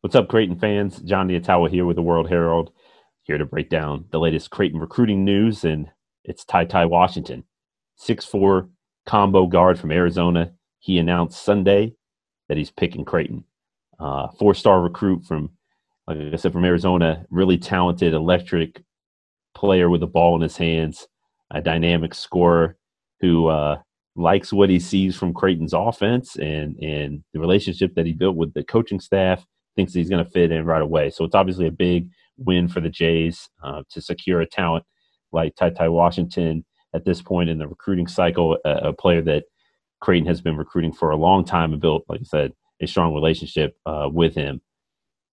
What's up, Creighton fans? Jon Nyatawa here with the World-Herald, here to break down the latest Creighton recruiting news, and it's TyTy Washington, 6'4" combo guard from Arizona. He announced Sunday that he's picking Creighton. Four-star recruit from, like I said, from Arizona, really talented, electric player with the ball in his hands, a dynamic scorer who likes what he sees from Creighton's offense and the relationship that he built with the coaching staff. Thinks he's going to fit in right away. So it's obviously a big win for the Jays to secure a talent like TyTy Washington at this point in the recruiting cycle, a player that Creighton has been recruiting for a long time and built, like I said, a strong relationship with him.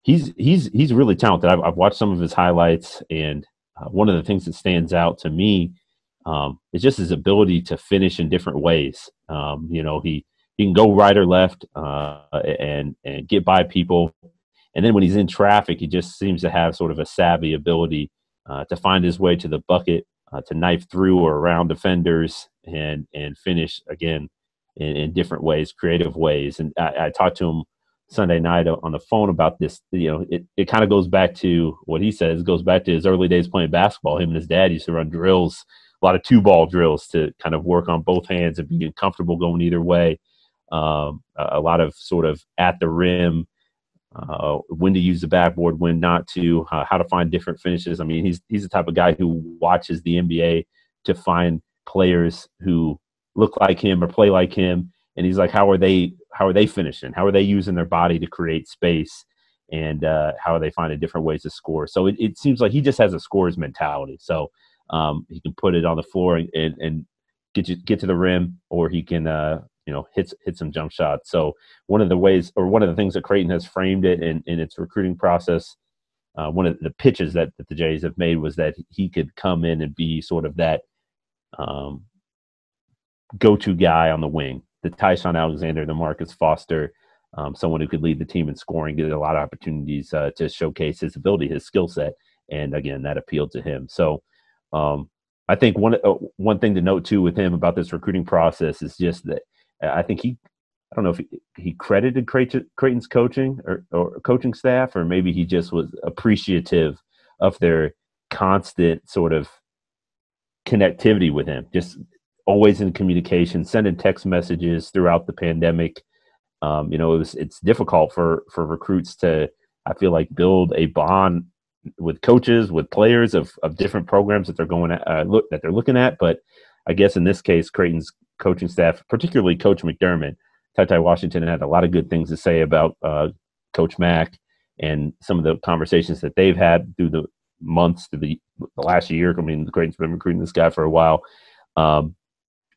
He's really talented. I've watched some of his highlights, and one of the things that stands out to me is just his ability to finish in different ways. He can go right or left and get by people. And then when he's in traffic, he just seems to have sort of a savvy ability to find his way to the bucket, to knife through or around defenders and finish, again, in different ways, creative ways. And I talked to him Sunday night on the phone about this. It kind of goes back to what he says, goes back to his early days playing basketball. Him and his dad used to run drills, a lot of two-ball drills to kind of work on both hands and being comfortable going either way. A lot of sort of at the rim, when to use the backboard, when not to, how to find different finishes. I mean, he's the type of guy who watches the NBA to find players who look like him or play like him, and he's like, how are they finishing? How are they using their body to create space? And how are they finding different ways to score? So it seems like he just has a scorer's mentality. So he can put it on the floor and get to the rim, or he can hit some jump shots. So one of the ways, or one of the things that Creighton has framed it in its recruiting process, one of the pitches that the Jays have made was that he could come in and be sort of that go-to guy on the wing, the Tyshawn Alexander, the Marcus Foster, someone who could lead the team in scoring, get a lot of opportunities to showcase his ability, his skill set, and again, that appealed to him. So I think one thing to note too with him about this recruiting process is just that I think I don't know if he credited Creighton's coaching or coaching staff, or maybe he just was appreciative of their constant sort of connectivity with him, just always in communication, sending text messages throughout the pandemic. It's difficult for recruits to, I feel like, build a bond with coaches, with players of different programs that they're going at, that they're looking at. But I guess in this case, Creighton's coaching staff, particularly Coach McDermott, TyTy Washington, had a lot of good things to say about Coach Mack and some of the conversations that they've had through the months, through the last year. I mean, Creighton's been recruiting this guy for a while.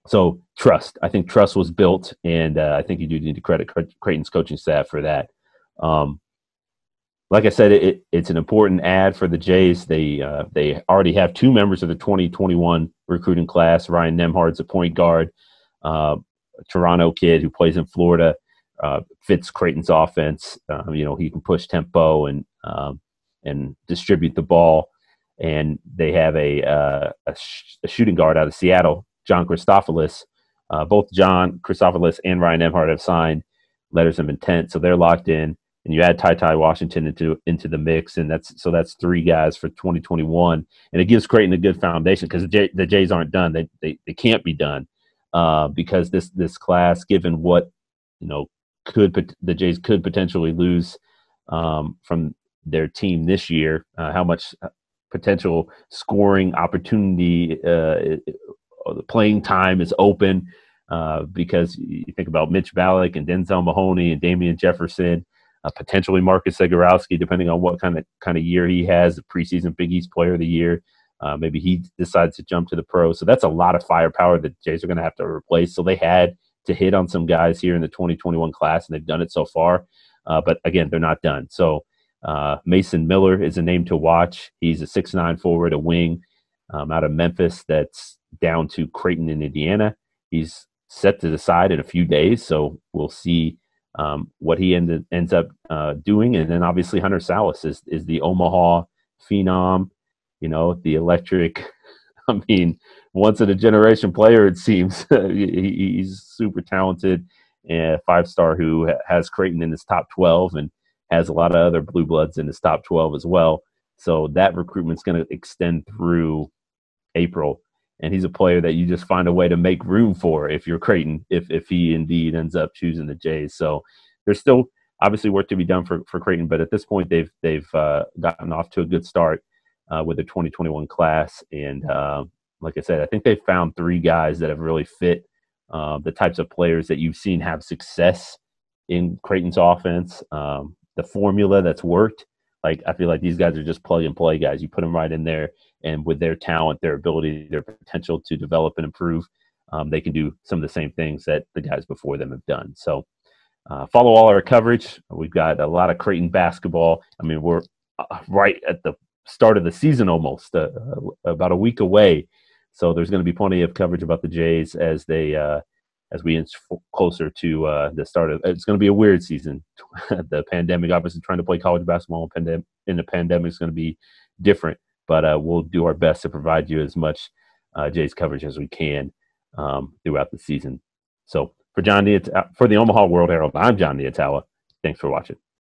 So trust. I think trust was built, and I think you do need to credit Creighton's coaching staff for that. Like I said, it's an important ad for the Jays. They already have two members of the 2021 recruiting class. Ryan Nembhard's a point guard, a Toronto kid who plays in Florida, fits Creighton's offense. He can push tempo and distribute the ball. And they have a shooting guard out of Seattle, John Christophilus. Both John Christophilus and Ryan Nembhard have signed letters of intent, so they're locked in. And you add TyTy Washington into the mix, and that's three guys for 2021, and it gives Creighton a good foundation because the Jays aren't done. They can't be done because this class, given what the Jays could potentially lose from their team this year, how much potential scoring opportunity, the playing time is open because you think about Mitch Ballack and Denzel Mahoney and Damian Jefferson. Potentially Marcus Zagorowski, depending on what kind of year he has, the preseason Big East Player of the Year. Maybe he decides to jump to the pro. So that's a lot of firepower that the Jays are going to have to replace. So they had to hit on some guys here in the 2021 class, and they've done it so far. But again, they're not done. So Mason Miller is a name to watch. He's a 6'9" forward, a wing out of Memphis that's down to Creighton in Indiana. He's set to decide in a few days, so we'll see what he ends up doing. And then obviously Hunter Salas is the Omaha phenom, the electric, I mean, once in a generation player, it seems. He's super talented and 5-star who has Creighton in his top 12 and has a lot of other blue bloods in his top 12 as well. So that recruitment's going to extend through April. And he's a player that you just find a way to make room for if you're Creighton, if he indeed ends up choosing the Jays. So there's still obviously work to be done for Creighton, but at this point they've gotten off to a good start with the 2021 class. And like I said, I think they've found 3 guys that have really fit the types of players that you've seen have success in Creighton's offense. The formula that's worked. Like, I feel like these guys are just plug and play guys. You put them right in there, and with their talent, their ability, their potential to develop and improve, they can do some of the same things that the guys before them have done. So follow all our coverage. We've got a lot of Creighton basketball. I mean, we're right at the start of the season almost, about a week away. So there's going to be plenty of coverage about the Jays as they as we inch closer to the start of. It's going to be a weird season. The pandemic, obviously, trying to play college basketball in the pandemic is going to be different. But we'll do our best to provide you as much Jays coverage as we can throughout the season. So for the Omaha World-Herald, I'm Jon Nyatawa. Thanks for watching.